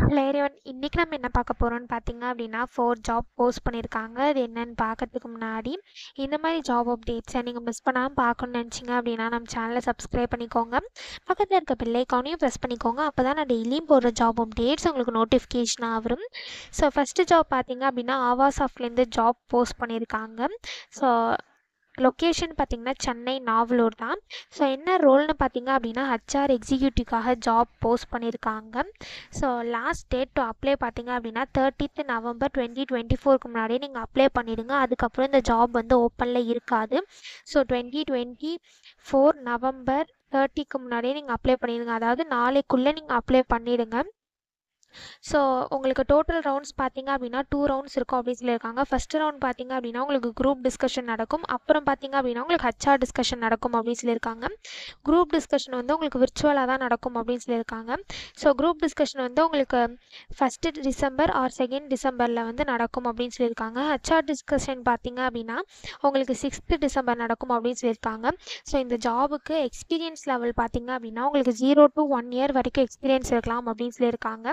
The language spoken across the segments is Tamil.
ஹலோ எவ்ரிவன், இன்னைக்கு நம்ம என்ன பார்க்க போறோம்னு பார்த்தீங்க அப்படின்னா 4 ஜாப் போஸ்ட் பண்ணியிருக்காங்க. அது என்னன்னு பார்க்கறதுக்கு முன்னாடி இந்த மாதிரி ஜாப் அப்டேட்ஸை நீங்கள் மிஸ் பண்ணாமல் பார்க்கணும்னு நினச்சிங்க அப்படின்னா நம்ம சேனலை சப்ஸ்கிரைப் பண்ணிக்கோங்க. பக்கத்தில் இருக்க பெல் ஐக்கானையும் ப்ரெஸ் பண்ணிக்கோங்க. அப்போ தான் நான் டெய்லியும் போடுற ஜாப் அப்டேட்ஸ் உங்களுக்கு நோட்டிஃபிகேஷனாக வரும். ஸோ ஃபஸ்ட்டு ஜாப் பார்த்தீங்க அப்படின்னா ஆவாசாஃப்ட்லேருந்து ஜாப் போஸ்ட் பண்ணியிருக்காங்க. ஸோ லொக்கேஷன் பார்த்தீங்கன்னா சென்னை நாவலூர் தான். ஸோ என்ன ரோல்னு பார்த்தீங்க அப்படின்னா ஹச்ஆர் எக்ஸிக்யூட்டிவ்காக ஜாப் போஸ்ட் பண்ணியிருக்காங்க. So last date to apply பார்த்தீங்க அப்படின்னா 30th நவம்பர் 2024க்கு முன்னாடியே நீங்கள் அப்ளை பண்ணிவிடுங்க. அதுக்கப்புறம் இந்த ஜாப் வந்து ஓப்பனில் இருக்காது. ஸோ 2024 நவம்பர் 30க்கு முன்னாடியே நீங்கள் அப்ளை பண்ணிடுங்க. அதாவது நாளைக்குள்ளே நீங்கள் அப்ளை பண்ணிவிடுங்க. ஸோ உங்களுக்கு டோட்டல் ரவுண்ட்ஸ் பார்த்தீங்க அப்படின்னா 2 ரவுண்ட்ஸ் இருக்கும் அப்படின்னு சொல்லியிருக்காங்க. ஃபஸ்ட்டு ரவுண்ட் பார்த்தீங்க அப்படின்னா உங்களுக்கு குரூப் டிஸ்கஷன் நடக்கும். அப்புறம் பார்த்தீங்க அப்படின்னா உங்களுக்கு ஹச்ஆர் டிஸ்கஷன் நடக்கும் அப்படின்னு சொல்லியிருக்காங்க. குரூப் டிஸ்கஷன் வந்து உங்களுக்கு விர்ச்சுவலாக தான் நடக்கும் அப்படின்னு சொல்லியிருக்காங்க. ஸோ குரூப் டிஸ்கஷன் வந்து உங்களுக்கு 1 டிசம்பர் ஆர் 2 டிசம்பரில் வந்து நடக்கும் அப்படின்னு சொல்லியிருக்காங்க. ஹச்ஆர் டிஸ்கஷன் பார்த்தீங்க அப்படின்னா உங்களுக்கு 6 டிசம்பர் நடக்கும் அப்படின்னு சொல்லியிருக்காங்க. ஸோ இந்த ஜாபுக்கு எக்ஸ்பீரியன்ஸ் லெவல் பார்த்தீங்க அப்படின்னா உங்களுக்கு 0 to 1 இயர் வரைக்கும் எக்ஸ்பீரியன்ஸ் இருக்கலாம் அப்படின்னு சொல்லியிருக்காங்க.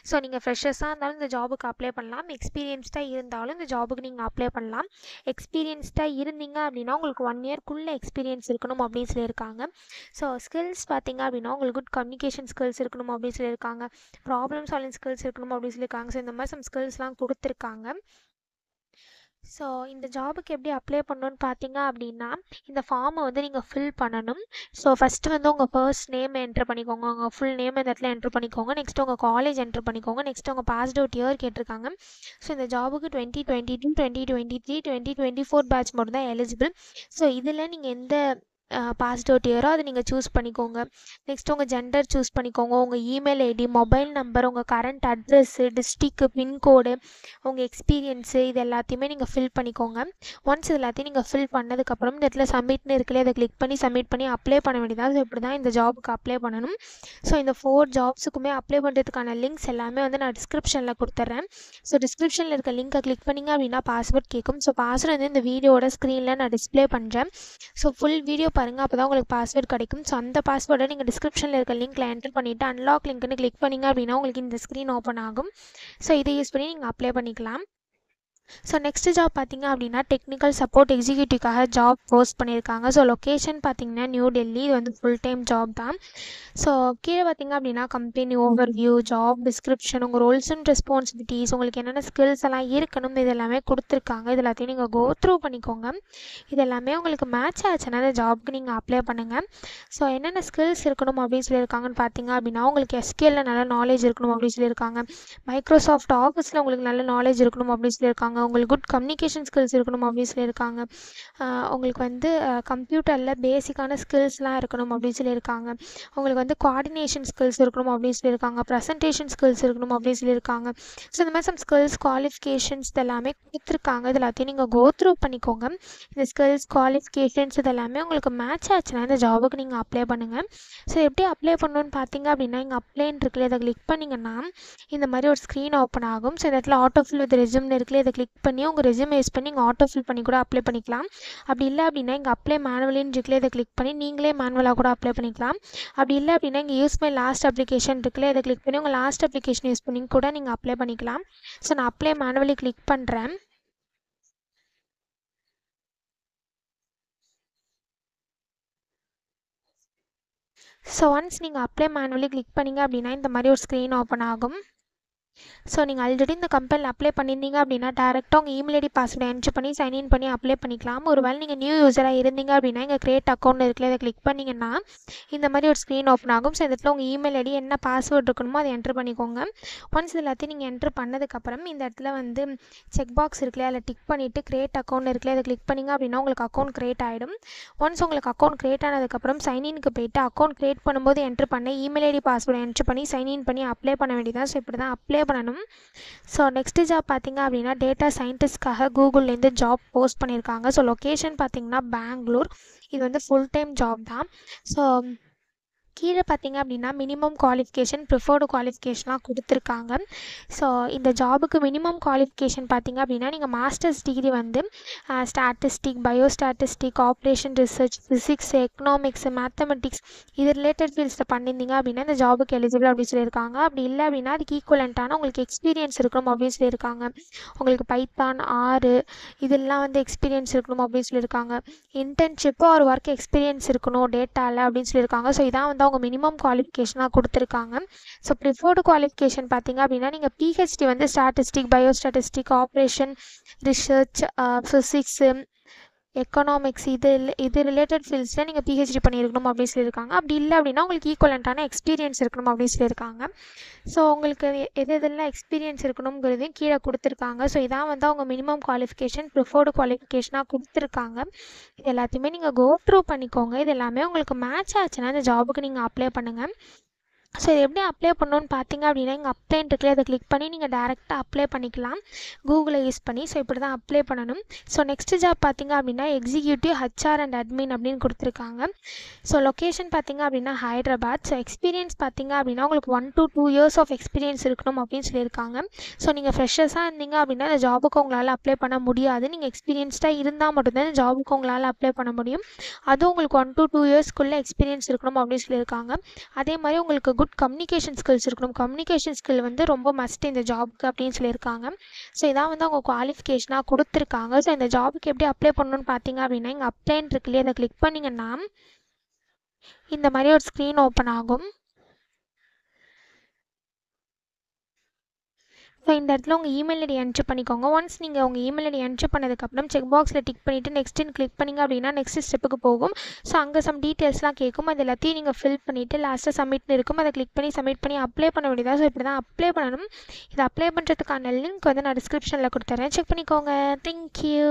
ஸோ நீங்கள் ஃப்ரெஷர்ஸாக இருந்தாலும் இந்த ஜாபுக்கு அப்ளை பண்ணலாம். எக்ஸ்பீரியன்ஸ்டாக இருந்தாலும் இந்த ஜாபுக்கு நீங்கள் அப்ளை பண்ணலாம். எக்ஸ்பீரியன்ஸ்டாக இருந்தீங்க அப்படின்னா உங்களுக்கு 1 இயர்க்குள்ளே எக்ஸ்பீரியன்ஸ் இருக்கணும் அப்படின்னு சொல்லியிருக்காங்க. ஸோ ஸ்கில்ஸ் பார்த்தீங்க அப்படின்னா உங்களுக்கு குட் கம்யூனிகேஷன் ஸ்கில்ஸ் இருக்கணும் அப்படின்னு சொல்லியிருக்காங்க. ப்ராப்ளம் சால்விங் ஸ்கில்ஸ் இருக்கணும் அப்படின்னு சொல்லியிருக்காங்க. ஸோ இந்த மாதிரி சம் ஸ்கில்ஸ்லாம் கொடுத்துருக்காங்க. ஸோ இந்த ஜாபுக்கு எப்படி அப்ளை பண்ணணும்னு பார்த்தீங்க அப்படின்னா இந்த ஃபார்மை வந்து நீங்கள் ஃபில் பண்ணணும். ஸோ ஃபஸ்ட்டு வந்து உங்கள் ஃபர்ஸ்ட் நேம் என்ட்ரு பண்ணிக்கோங்க. உங்கள் ஃபுல் நேம் இந்த இடத்துல என்ட்ரு பண்ணிக்கோங்க. நெக்ஸ்ட் உங்கள் காலேஜ் என்ட்ரு பண்ணிக்கோங்க. நெக்ஸ்ட் உங்கள் பாஸ்ட் அவுட் இயர் கேட்டிருக்காங்க. ஸோ இந்த ஜாபுக்கு 2022 2023 2024 பேட்ச் மட்டும் தான் எலிஜிபிள். ஸோ இதில் நீங்கள் எந்த பாஸ்ட் அவுட் இயரோ அதை நீங்கள் சூஸ் பண்ணிக்கோங்க. நெக்ஸ்ட் உங்கள் ஜெண்டர் சூஸ் பண்ணிக்கோங்க. உங்கள் இமெயில் ஐடி, மொபைல் நம்பர், உங்கள் கரண்ட் அட்ரெஸ்ஸு, டிஸ்ட்ரிக்கு, பின்கோடு, உங்கள் எக்ஸ்பீரியன்ஸு, இது எல்லாத்தையுமே நீங்கள் ஃபில் பண்ணிக்கோங்க. ஒன்ஸ் இது எல்லாத்தையும் நீங்கள் ஃபில் பண்ணதுக்கப்புறம் இந்த இடத்துல சப்மிட்னு இருக்குல்லையே அதை கிளிக் பண்ணி சப்மிட் பண்ணி அப்ளை பண்ண வேண்டியதாக. ஸோ இப்படி தான் இந்த ஜாபுக்கு அப்ளை பண்ணணும். ஸோ இந்த 4 ஜாப்ஸுக்குமே அப்ளை பண்ணுறதுக்கான லிங்க்ஸ் எல்லாமே வந்து நான் டிஸ்கிரிப்ஷனில் கொடுத்துட்றேன். ஸோ டிஸ்கிரிப்ஷனில் இருக்க லிங்க்கை கிளிக் பண்ணிங்க அப்படின்னா பாஸ்வேர்ட் கேட்கும். ஸோ பாஸ்வேர்டு வந்து இந்த வீடியோட ஸ்க்ரீனில் நான் டிஸ்பிளே பண்ணுறேன். ஸோ ஃபுல் வீடியோ பாருங்கள், அப்போ தான் உங்களுக்கு பாஸ்வேர்ட் கிடைக்கும். ஸோ அந்த பாஸ்வேர்டை நீங்கள் டிஸ்கிரிப்ஷனில் இருக்க லிங்க்கில் என்டர் பண்ணிவிட்டு அன்லாக் லிங்க்னு கிளிக் பண்ணிங்க அப்படின்னா உங்களுக்கு இந்த ஸ்க்ரீன் ஓப்பன் ஆகும். ஸோ இதை யூஸ் பண்ணி நீங்கள் அப்ளை பண்ணிக்கலாம். ஸோ நெக்ஸ்ட் ஜாப் பார்த்தீங்க அப்படின்னா டெக்னிக்கல் சப்போர்ட் எக்ஸிக்யூட்டிவ்காக ஜாப் போஸ்ட் பண்ணியிருக்காங்க. ஸோ லொக்கேஷன் பார்த்தீங்கன்னா நியூ டெல்லி. இது வந்து ஃபுல் டைம் ஜாப் தான். ஸோ கீழே பார்த்தீங்க அப்படின்னா company over view, job description, உங்கள் ரோல்ஸ் அண்ட் ரெஸ்பான்சிபிலிட்டிஸ், உங்களுக்கு என்னென்ன ஸ்கில்ஸ் எல்லாம் இருக்கணும் இது எல்லாமே கொடுத்துருக்காங்க. இது எல்லாத்தையும் நீங்கள் கோ த்ரூ பண்ணிக்கோங்க. இது எல்லாமே உங்களுக்கு மேட்ச் ஆச்சுன்னா இந்த ஜாப்க்கு நீங்கள் அப்ளை பண்ணுங்கள். ஸோ என்னென்ன ஸ்கில்ஸ் இருக்கணும் அப்படின்னு சொல்லியிருக்காங்கன்னு பார்த்தீங்க அப்படின்னா உங்களுக்கு எஸ்கியூஎல்ல நல்ல நாலேஜ் இருக்கணும் அப்படின்னு சொல்லியிருக்காங்க. மைக்ரோசாஃப்ட் ஆஃபீஸில் உங்களுக்கு நல்ல நாலேஜ் இருக்கணும் அப்படின்னு சொல்லியிருக்காங்க. உங்களுக்கு குட் கம்யூனிகேஷன் ஸ்கில்ஸ் இருக்கணும் அப்படின்னு சொல்லியிருக்காங்க. உங்களுக்கு வந்து கம்ப்யூட்டரில் பேசிக்கான ஸ்கில்ஸ்லாம் இருக்கணும் அப்படின்னு சொல்லியிருக்காங்க. உங்களுக்கு வந்து கோஆர்டினேஷன் ஸ்கில்ஸ் இருக்கணும் அப்படின்னு சொல்லியிருக்காங்க. ப்ரெசன்டேஷன் ஸ்கில்ஸ் இருக்கணும் அப்படின்னு சொல்லியிருக்காங்க. ஸோ இந்த மாதிரி சம் ஸ்கில்ஸ் குவாலிஃபிகேஷன்ஸ் இதெல்லாமே கொடுத்துருக்காங்க. இது எல்லாத்தையும் நீங்கள் கோ த்ரூ பண்ணிக்கோங்க. இந்த ஸ்கில்ஸ் குவாலிஃபிகேஷன்ஸ் இதெல்லாமே உங்களுக்கு மேட்ச் ஆச்சுன்னா இந்த ஜாபுக்கு நீங்கள் அப்ளை பண்ணுங்கள். ஸோ எப்படி அப்ளை பண்ணணும்னு பார்த்தீங்க அப்படின்னா இங்கே அப்ளைன்னு இருக்குல்ல இதை கிளிக் பண்ணிங்கன்னா இந்த மாதிரி ஒரு ஸ்க்ரீன் ஓப்பன் ஆகும். ஸோ இந்த இடத்துல ஆட்டோ ஃபில் வித் ரெஸ்யூம்னு இருக்குல்ல இதை கிளிக் பண்ணி உங்கள் ரெஸ்யூம் யூஸ் பண்ணி நீங்கள் ஆட்டோ ஃபில் பண்ணி கூட அப்ளை பண்ணிக்கலாம். அப்படி இல்லை அப்படின்னா இங்கே அப்ளை மேனுவலின்னு இருக்குல்ல இதை கிளிக் பண்ணி நீங்களே மேனுவலாக கூட அப்ளை பண்ணிக்கலாம். அப்படி இல்லை அப்படின்னா இங்கே யூஸ் மை லாஸ்ட் அப்ளிகேஷன் இருக்குல்ல இதை கிளிக் பண்ணி உங்கள் லாஸ்ட் அப்ளிகேஷன் யூஸ் பண்ணி கூட நீங்கள் அப்ளை பண்ணிக்கலாம். ஸோ நான் அப்ளை மேனுவலி கிளிக் பண்ணுறேன். ஸோ ஒன்ஸ் நீங்கள் அப்ளை மேனுவலி கிளிக் பண்ணிங்க அப்படின்னா இந்த மாதிரி ஒரு ஸ்க்ரீன் ஓப்பன் ஆகும். ஸோ நீங்கள் ஆல்ரெடி இந்த கம்பெனியில் அப்ளை பண்ணியிருந்தீங்க அப்படின்னா டேரெக்டாக உங்கள் இமெயில் ஐடி பாஸ்வேர்டு என்ட்ரு பண்ணி சைன்இன் பண்ணி அப்ளை பண்ணிக்கலாம். ஒரு வேளை நீங்கள் நியூ யூஸராக இருந்தீங்க அப்படின்னா இங்கே கிரியேட் அக்கௌண்ட் இருக்குல்ல இதை கிளிக் பண்ணிங்கன்னா இந்த மாதிரி ஒரு ஸ்க்ரீன் ஓப்பன் ஆகும். ஸோ இடத்துல உங்கள் இமெயில் ஐடி என்ன பாஸ்வேர்டு இருக்கணுமோ அதை என்ட்ரு பண்ணிக்கோங்க. ஒன்ஸ் இது எல்லாத்தையும் நீங்கள் என்ட்ரு பண்ணதுக்கப்புறம் இந்த இடத்துல வந்து செக் பாக்ஸ் இருக்குல்ல அதில் டிக் பண்ணிவிட்டு கிரியேட் அக்கௌண்ட் இருக்குல்ல இதை கிளிக் பண்ணிங்க அப்படின்னா உங்களுக்கு அக்கௌண்ட் கிரியேட் ஆகிடும். ஒன்ஸ் உங்களுக்கு அக்கௌண்ட் கிரியேட் ஆனதுக்கப்புறம் சைன்இனுக்கு போய்ட்டு அக்கௌண்ட் கிரியேட் பண்ணும்போது என்ட்ரு பண்ண இமெயில் ஐடி பாஸ்வேர்டு என்ட்ரு பண்ணி சைன்இன் பண்ணி அப்ளை பண்ண வேண்டியதான். ஸோ இப்படி தான் அப்ளை பண்ணணும். ஸோ நெக்ஸ்ட் ஜாப் பார்த்தீங்க அப்படின்னா டேட்டா சயின்டிஸ்ட்காக கூகுள்லேருந்து ஜாப் போஸ்ட் பண்ணியிருக்காங்க. ஸோ லொக்கேஷன் பார்த்தீங்கன்னா பெங்களூர். இது வந்து ஃபுல் டைம் ஜாப் தான். ஸோ கீழே பார்த்தீங்க அப்படின்னா மினிமம் குவாலிஃபிகேஷன் ப்ரிஃபர்டு குவாலிஃபிகேஷன்லாம் கொடுத்துருக்காங்க. ஸோ இந்த ஜாபுக்கு மினிமம் குவாலிஃபிகேஷன் பார்த்தீங்க அப்படின்னா நீங்கள் மாஸ்டர்ஸ் டிகிரி வந்து statistic, biostatistic, operation research, physics, economics, mathematics இது ரிலேட்டட் ஃபீல்ட்ஸில் பண்ணியிருந்தீங்க அப்படின்னா இந்த ஜாபுக்கு எலிஜிபிள் அப்படின்னு சொல்லியிருக்காங்க. அப்படி இல்லை அப்படின்னா அதுக்கு ஈக்குவலண்ட்டான உங்களுக்கு எக்ஸ்பீரியன்ஸ் இருக்கணும் அப்படின்னு சொல்லியிருக்காங்க. உங்களுக்கு பைத்தான், ஆறு இதெல்லாம் வந்து எக்ஸ்பீரியன்ஸ் இருக்கணும் அப்படின்னு சொல்லியிருக்காங்க. இன்டர்ன்ஷிப்பு ஒரு ஒர்க் எக்ஸ்பீரியன்ஸ் இருக்கணும் டேட்டாவில் அப்படின்னு சொல்லியிருக்காங்க. ஸோ இதான் வந்து அவங்க மினிமம் குவாலிஃபிகேஷனாக கொடுத்துருக்காங்க. ஸோ ப்ரிஃபர்டு குவாலிஃபிகேஷன் பார்த்தீங்க அப்படின்னா நீங்கள் பிஹெச்டி வந்து statistic, biostatistic, operation research, physics, economics இது ரிலேட்டட் ஃபீல்ட்ஸில் நீங்கள் பிஹெச்டி பண்ணியிருக்கணும் அப்படின்னு சொல்லியிருக்காங்க. அப்படி இல்லை அப்படின்னா உங்களுக்கு ஈக்குவலண்ட்டான எக்ஸ்பீரியன்ஸ் இருக்கணும் அப்படின்னு சொல்லியிருக்காங்க. ஸோ உங்களுக்கு எதெல்லாம் எக்ஸ்பீரியன்ஸ் இருக்கணுங்கிறதையும் கீழே கொடுத்துருக்காங்க. ஸோ இதான் வந்து அவங்க மினிமம் குவாலிஃபிகேஷன் ப்ரிஃபர்டு குவாலிஃபிகேஷனாக கொடுத்துருக்காங்க. இது எல்லாத்தையுமே நீங்கள் கோ த்ரூ பண்ணிக்கோங்க. இது எல்லாமே உங்களுக்கு மேட்ச் ஆச்சுன்னா இந்த ஜாபுக்கு நீங்கள் அப்ளை பண்ணுங்கள். ஸோ இது எப்படி அப்ளை பண்ணணுன்னு பார்த்தீங்க அப்படின்னா இங்கே அப்ளைன்னு இருக்குல்ல, அதை கிளிக் பண்ணி நீங்கள் டேரெக்டாக அப்ளை பண்ணிக்கலாம் கூகுளை யூஸ் பண்ணி. ஸோ இப்படி தான் அப்ளை பண்ணணும். ஸோ நெக்ஸ்ட் ஜாப் பார்த்தீங்க அப்படின்னா எக்ஸிக்யூட்டிவ் ஹெச்ஆர் அண்ட் அட்மின் அப்படின்னு கொடுத்துருக்காங்க. ஸோ லொக்கேஷன் பார்த்தீங்க அப்படின்னா ஹைதராபாத். ஸோ எக்ஸ்பீரியன்ஸ் பார்த்தீங்க அப்படின்னா உங்களுக்கு 1 to 2 years ஆஃப் எக்ஸ்பீரியன்ஸ் இருக்கணும் அப்படின்னு சொல்லியிருக்காங்க. ஸோ நீங்கள் ஃப்ரெஷர்ஸாக இருந்தீங்க அப்படின்னா இந்த ஜாபுக்கு உங்களால் அப்ளை பண்ண முடியாது. நீங்கள் எக்ஸ்பீரியன்ஸ்டாக இருந்தால் மட்டும்தான் இந்த ஜாபுக்கு உங்களால் அப்ளை பண்ண முடியும். அதுவும் உங்களுக்கு 1 to 2 yearsக்குள்ளே எக்ஸ்பீரியன்ஸ் இருக்கணும் அப்படின்னு சொல்லியிருக்காங்க. அதே மாதிரி உங்களுக்கு குட் கம்யூனிகேஷன் ஸ்கில்ஸ் இருக்கணும். கம்யூனிகேஷன் ஸ்கில் வந்து ரொம்ப மஸ்ட் இந்த ஜாபுக்கு அப்படின்னு சொல்லியிருக்காங்க. ஸோ இதான் வந்து அவங்க குவாலிஃபிகேஷனாக கொடுத்துருக்காங்க. ஸோ இந்த ஜாபுக்கு எப்படி அப்ளை பண்ணணும்னு பார்த்தீங்க அப்படின்னா இங்கே அப்ளைன்னு இருக்குல்லையே, அதை கிளிக் பண்ணிங்கன்னா இந்த மாதிரி ஒரு ஸ்க்ரீன் ஓப்பன் ஆகும். ஸோ இந்த இடத்துல உங்கள் இமெயில் ஐடி என்ட்ரு பண்ணிக்கோங்க. ஒன்ஸ் நீங்கள் உங்கள் இமெயில் ஐடி என்ட்ரு பண்ணதுக்கப்புறம் செக் பாக்ஸில் டிக் பண்ணிவிட்டு நெக்ஸ்ட்டுன்னு கிளிக் பண்ணிங்க அப்படின்னா நெக்ஸ்ட் ஸ்டெப்புக்கு போகும். ஸோ அங்கே சம் டீட்டெயில்ஸ்லாம் கேட்கும். அது எல்லாத்தையும் நீங்கள் ஃபில் பண்ணிவிட்டு லாஸ்ட்டாக சப்மிட்னு இருக்கும். அதை கிளிக் பண்ணி சப்மிட் பண்ணி அப்ளை பண்ண வேண்டியதாக. ஸோ இப்படி தான் அப்ளை பண்ணணும். இதை அப்ளை பண்ணுறதுக்கான லிங்க் வந்து நான் டிஸ்கிரிப்ஷனில் கொடுத்துட்றேன், செக் பண்ணிக்கோங்க. தேங்க்யூ.